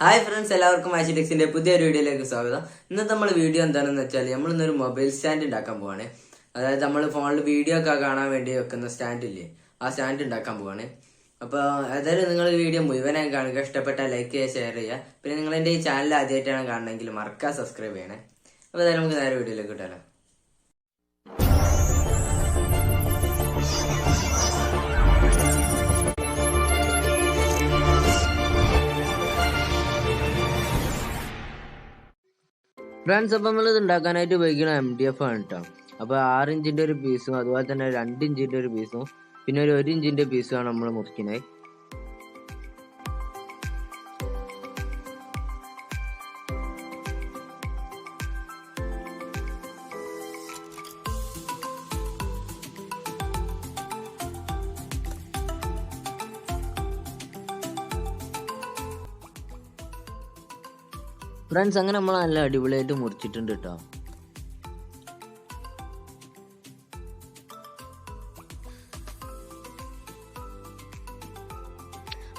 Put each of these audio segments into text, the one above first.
Hi friends, എല്ലാവർക്കും Hashi TECHSന്റെ പുതിയൊരു വീഡിയോയിലേക്ക് സ്വാഗതം. ഇന്നത്തെ നമ്മൾ വീഡിയോ എന്താണെന്ന് വെച്ചാൽ നമ്മൾ ഇന്നൊരു മൊബൈൽ സ്റ്റാൻഡ് ഉണ്ടാക്കാൻ പോവാണ്. അതായത് നമ്മൾ ഫോണിൽ വീഡിയോ ഒക്കെ കാണാൻ വേണ്ടി വെക്കുന്ന സ്റ്റാൻഡ് ഇല്ലേ, ആ സ്റ്റാൻഡ് ഉണ്ടാക്കാൻ പോവാണ്. അപ്പോൾ ഏതായാലും നിങ്ങൾ വീഡിയോ മുഴുവനായി കാണുക. ഇഷ്ടപ്പെട്ടാൽ ലൈക്ക് ചെയ്യുക, ഷെയർ ചെയ്യുക. പിന്നെ നിങ്ങൾ എൻ്റെ ഈ ചാനൽ ആദ്യമായിട്ടാണ് കാണണമെങ്കിൽ മറക്കാതെ സബ്സ്ക്രൈബ് ചെയ്യണേ. അപ്പോൾ ഏതായാലും നമുക്ക് നേരെ വീഡിയോയിലേക്ക് കിട്ടാലോ. ഫ്രണ്ട്സ്, അപ്പം നമ്മൾ ഇത് ഉണ്ടാക്കാനായിട്ട് ഉപയോഗിക്കുന്ന MDF ആണ് കേട്ടോ. അപ്പോൾ 6 ഇഞ്ചിൻ്റെ ഒരു പീസും അതുപോലെ തന്നെ 2 ഇഞ്ചിൻ്റെ ഒരു പീസും പിന്നെ ഒരു 1 ഇഞ്ചിൻ്റെ പീസുമാണ് നമ്മൾ മുറിക്കുന്നത്. ഫ്രണ്ട്സ്, അങ്ങനെ നമ്മൾ നല്ല അടിപൊളിയായിട്ട് മുറിച്ചിട്ടുണ്ട് കേട്ടോ.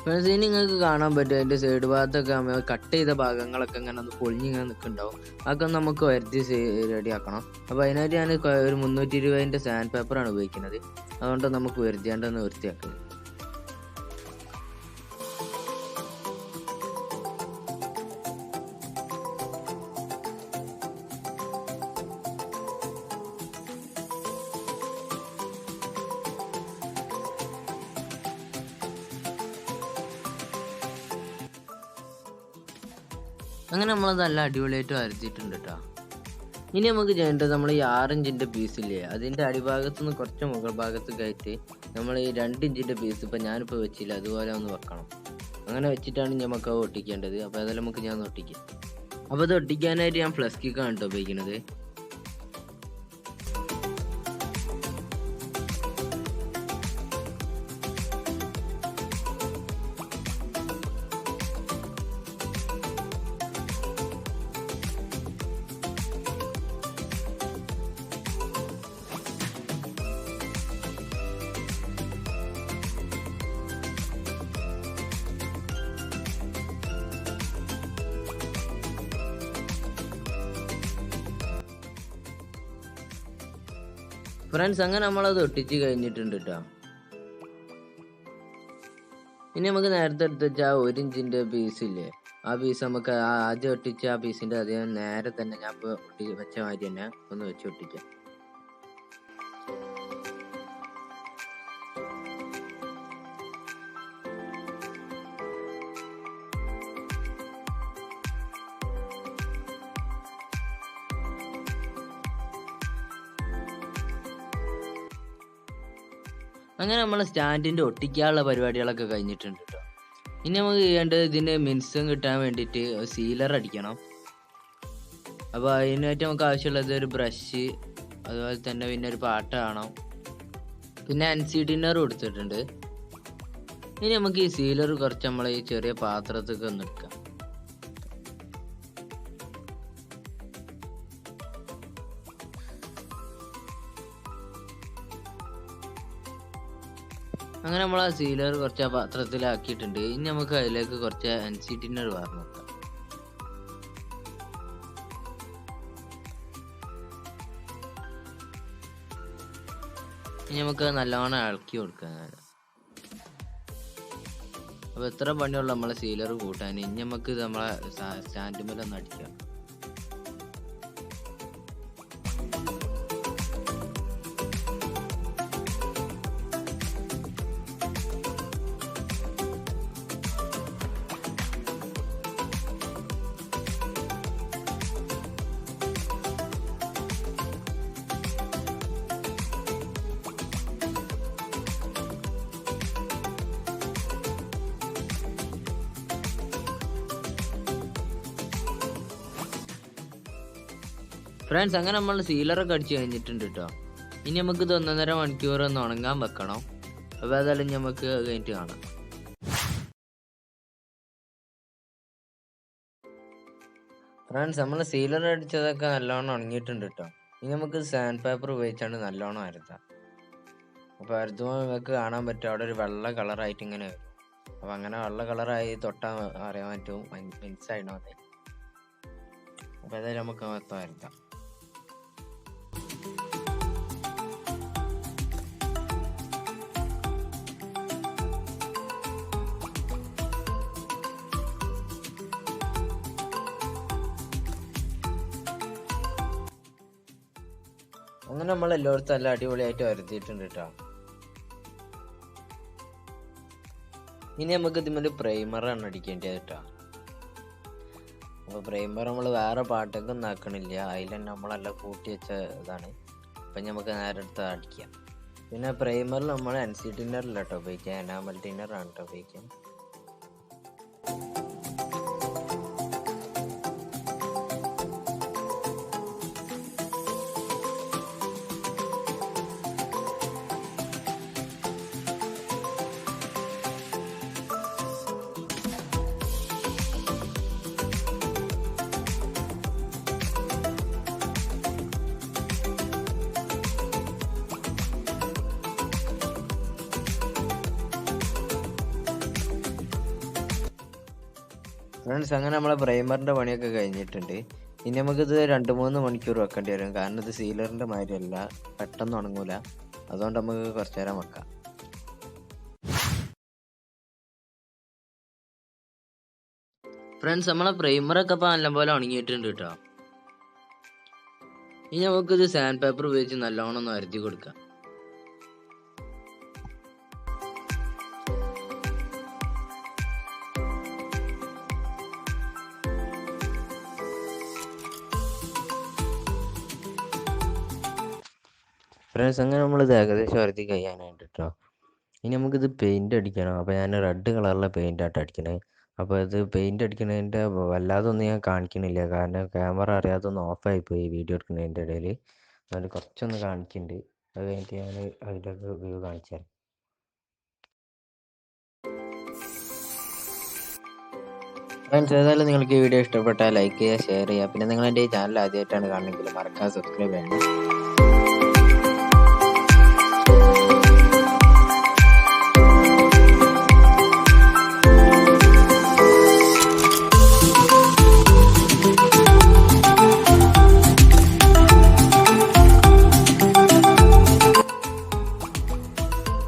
ഫ്രണ്ട്സ്, ഇനി നിങ്ങൾക്ക് കാണാൻ പറ്റും അതിൻ്റെ സൈഡ് ഭാഗത്തൊക്കെ കട്ട് ചെയ്ത ഭാഗങ്ങളൊക്കെ ഇങ്ങനെ ഒന്ന് പൊളിഞ്ഞിങ്ങനെ നിൽക്കുന്നുണ്ടാവും. അതൊക്കെ നമുക്ക് വരുത്തി റെഡിയാക്കണം. അപ്പോൾ അതിനായിട്ട് ഞാൻ ഒരു 320 സാൻഡ് പേപ്പറാണ് ഉപയോഗിക്കുന്നത്. അതുകൊണ്ട് നമുക്ക് വരുത്തിയാണ്ടൊന്ന് വൃത്തിയാക്കുന്നത്. അങ്ങനെ നമ്മളത് നല്ല അടിപൊളിയായിട്ട് വരച്ചിട്ടുണ്ട് കേട്ടോ. ഇനി നമുക്ക് ചെയ്യേണ്ടത് നമ്മൾ ഈ 6 ഇഞ്ചിൻ്റെ പീസില്ലേ, അതിൻ്റെ അടിഭാഗത്ത് നിന്ന് കുറച്ച് മുകൾ ഭാഗത്തേക്കായിട്ട് നമ്മൾ ഈ 2 ഇഞ്ചിൻ്റെ പീസ് ഇപ്പം ഞാനിപ്പോൾ വെച്ചില്ല, അതുപോലെ ഒന്ന് വെക്കണം. അങ്ങനെ വെച്ചിട്ടാണ് നമുക്ക് അത് ഒട്ടിക്കേണ്ടത്. അപ്പോൾ അതെല്ലാം നമുക്ക് ഞാൻ ഒട്ടിക്കാം. അപ്പോൾ അത് ഒട്ടിക്കാനായിട്ട് ഞാൻ ഫ്ലസ് കിക്കാണ് കേട്ടോ ഉപയോഗിക്കുന്നത്. ഫ്രണ്ട്സ്, അങ്ങനെ നമ്മളത് ഒട്ടിച്ച് കഴിഞ്ഞിട്ടുണ്ട് കേട്ടോ. ഇനി നമുക്ക് നേരത്തെ എടുത്ത് വെച്ചാൽ ആ 1 ഇഞ്ചിൻ്റെ പീസില്ലേ, ആ പീസ് നമുക്ക് ആദ്യം ഒട്ടിച്ച് ആ പീസിൻ്റെ അധികം നേരെ തന്നെ ഞാൻ ഇപ്പോൾ വെച്ച മാതിരി തന്നെ ഒന്ന് വെച്ച് ഒട്ടിക്കാം. അങ്ങനെ നമ്മൾ സ്റ്റാൻഡിൻ്റെ ഒട്ടിക്കാനുള്ള പരിപാടികളൊക്കെ കഴിഞ്ഞിട്ടുണ്ട് കേട്ടോ. ഇനി നമുക്ക് ചെയ്യേണ്ടത് ഇതിൻ്റെ മിനുസം കിട്ടാൻ വേണ്ടിയിട്ട് സീലർ അടിക്കണം. അപ്പോൾ അതിനായിട്ട് നമുക്ക് ആവശ്യമുള്ളത് ഒരു ബ്രഷ്, അതുപോലെ തന്നെ പിന്നെ ഒരു പാട്ട കാണാം, പിന്നെ NC ടിന്നർ കൊടുത്തിട്ടുണ്ട്. ഇനി നമുക്ക് ഈ സീലർ കുറച്ച് നമ്മൾ ഈ ചെറിയ പാത്രത്തൊക്കെ ഒന്ന് എടുക്കാം. അങ്ങനെ നമ്മൾ ആ സീലർ കുറച്ച് ആ പാത്രത്തിലാക്കിയിട്ടുണ്ട്. ഇനി നമുക്ക് അതിലേക്ക് കുറച്ച് NC ടിന്നർ വാർന്നു വെക്കാം. ഇനി നമുക്ക് നല്ലോണം ഇളക്കി കൊടുക്കാം. അപ്പോൾ എത്ര പണിയുള്ള നമ്മളെ സീലർ കൂട്ടാൻ. ഇനി നമുക്ക് നമ്മളെ സ്റ്റാൻഡ് മേലൊന്ന് അടിക്കാം. ഫ്രണ്ട്സ്, അങ്ങനെ നമ്മൾ സീലറൊക്കെ അടിച്ച് കഴിഞ്ഞിട്ടുണ്ട് കേട്ടോ. ഇനി നമുക്ക് ഇത് 1.5 മണിക്കൂർ ഒന്ന് ഉണങ്ങാൻ വെക്കണം. അപ്പോൾ അതെല്ലാം നമുക്ക് കഴിഞ്ഞിട്ട് കാണാം. ഫ്രണ്ട്സ്, നമ്മൾ സീലർ അടിച്ചതൊക്കെ നല്ലോണം ഉണങ്ങിയിട്ടുണ്ട് കേട്ടോ. ഇനി നമുക്ക് സാൻഡ് പേപ്പർ ഉപയോഗിച്ചാണ് നല്ലോണം അരത്താം. അപ്പോൾ അരത്തുമ്പോൾ നിങ്ങൾക്ക് കാണാൻ പറ്റും അവിടെ ഒരു വെള്ള കളറായിട്ട് ഇങ്ങനെ വരും. അപ്പോൾ അങ്ങനെ വെള്ള കളറായി തൊട്ടാൽ അറിയാൻ പറ്റും മിൻസായിണോ അതെ. അപ്പോൾ ഏതായാലും നമുക്ക് മൊത്തം വരയ്ക്കാം. അങ്ങനെ നമ്മൾ എല്ലായിടത്തും നല്ല അടിപൊളിയായിട്ട് വരുത്തിയിട്ടുണ്ട് കേട്ടോ. ഇനി നമുക്ക് ഇതിന്മേൽ പ്രൈമറാണ് അടിക്കേണ്ടത് കേട്ടോ. അപ്പോൾ പ്രൈമർ നമ്മൾ വേറെ പാട്ടൊക്കെ ഒന്നും ആക്കണില്ല, അതിൽ തന്നെ നമ്മളെല്ലാം കൂട്ടി വെച്ച ഇതാണ്. അപ്പം നമുക്ക് നേരെ എടുത്ത് അടിക്കാം. പിന്നെ പ്രൈമറിൽ നമ്മൾ NC ടിന്നറില്ല കേട്ടോ ഉപയോഗിക്കാം, എനാമൽ ടിന്നറാണ് കേട്ടോ ഉപയോഗിക്കാം. ഫ്രണ്ട്സ്, അങ്ങനെ നമ്മളെ പ്രൈമറിൻ്റെ പണിയൊക്കെ കഴിഞ്ഞിട്ടുണ്ട്. ഇനി നമുക്കിത് 2-3 മണിക്കൂർ വെക്കേണ്ടി വരും, കാരണം ഇത് സീലറിൻ്റെ മാതിരിയല്ല, പെട്ടെന്ന് ഉണങ്ങൂല. അതുകൊണ്ട് നമുക്ക് കുറച്ച് നേരം വെക്കാം. ഫ്രണ്ട്സ്, നമ്മളെ പ്രൈമറൊക്കെ ഇപ്പോൾ നല്ലപോലെ ഉണങ്ങിയിട്ടുണ്ട് കേട്ടോ. ഇനി നമുക്കിത് സാൻഡ് പേപ്പർ ഉപയോഗിച്ച് നല്ലോണം ഒന്ന് വരുത്തി കൊടുക്കാം. ഫ്രണ്ട്സ്, അങ്ങനെ നമ്മളിത് ഏകദേശം വരുത്തി കഴിയാനായിട്ട് കേട്ടോ. ഇനി നമുക്കിത് പെയിൻ്റ് അടിക്കണം. അപ്പോൾ ഞാൻ റെഡ് കളറിലെ പെയിൻ്റായിട്ട് അടിക്കണേ. അപ്പോൾ ഇത് പെയിൻ്റ് അടിക്കണതിൻ്റെ വല്ലാതെ ഒന്നും ഞാൻ കാണിക്കണില്ല, കാരണം ക്യാമറ അറിയാതെ ഒന്ന് ഓഫായിപ്പോയി വീഡിയോ എടുക്കുന്നതിൻ്റെ ഇടയിൽ. അതുകൊണ്ട് കുറച്ചൊന്ന് കാണിക്കുന്നുണ്ട്, അത് കഴിഞ്ഞിട്ട് ഞാൻ അതിൻ്റെ വ്യൂ കാണിച്ചു തരാം. ഫ്രണ്ട്സ്, ഏതായാലും നിങ്ങൾക്ക് ഈ വീഡിയോ ഇഷ്ടപ്പെട്ടാൽ ലൈക്ക് ചെയ്യുക, ഷെയർ ചെയ്യുക. പിന്നെ നിങ്ങൾ എൻ്റെ ഈ ചാനൽ ആദ്യമായിട്ടാണ് കാണണമെങ്കിൽ മറക്കാതെ സബ്സ്ക്രൈബ് ചെയ്യണം.